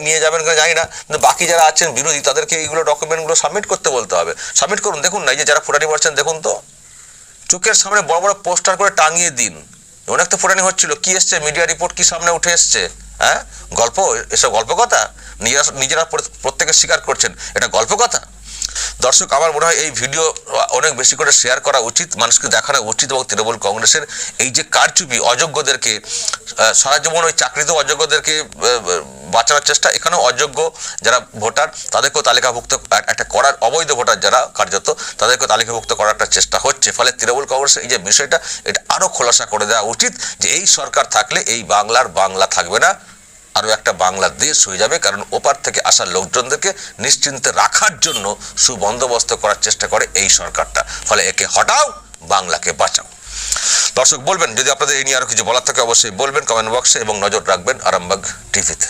নিয়ে যাবেন কিনা জানি না, কিন্তু বাকি যারা আছেন বিরোধী তাদেরকে এইগুলো ডকুমেন্টগুলো সাবমিট করতে বলতে হবে। সাবমিট করুন। দেখুন না, এই যে যারা ফুটানি মারছেন দেখুন তো, চোখের সামনে বড় বড় পোস্টার করে টাঙিয়ে দিন। অনেক তো ফুটানি হচ্ছিল, কি এসছে মিডিয়া রিপোর্ট, কি সামনে উঠে এসছে? হ্যাঁ, গল্প, এসব গল্প কথা নিজেরা প্রত্যেকে স্বীকার করছেন এটা গল্প কথা। দর্শক, আমার মনে হয় এই ভিডিও অনেক বেশি করে শেয়ার করা উচিত, মানুষকে দেখানো উচিত, এবং তৃণমূল কংগ্রেসের এই যে কারচুপি, অযোগ্যদেরকে সারা জীবন ওই চাকরিতে অযোগ্যদেরকে বাঁচানোর চেষ্টা, এখানেও অযোগ্য যারা ভোটার তাদেরকেও তালিকাভুক্ত একটা করার, অবৈধ ভোটার যারা কার্যত তাদেরকে তালিকাভুক্ত করার একটা চেষ্টা হচ্ছে। ফলে তৃণমূল কংগ্রেসের এই যে বিষয়টা, এটা আরও খোলাসা করে দেওয়া উচিত যে এই সরকার থাকলে এই বাংলার বাংলা থাকবে না, আরও একটা বাংলাদেশ হয়ে যাবে। কারণ ওপার থেকে আসা লোকজনদেরকে নিশ্চিন্তে রাখার জন্য সুবন্দোবস্ত করার চেষ্টা করে এই সরকারটা। ফলে একে হটাও, বাংলাকে বাঁচাও। দর্শক, বলবেন যদি আপনাদের এই নিয়ে আরও কিছু বলার থাকে অবশ্যই বলবেন কমেন্ট বক্সে, এবং নজর রাখবেন আরামবাগ টিভিতে।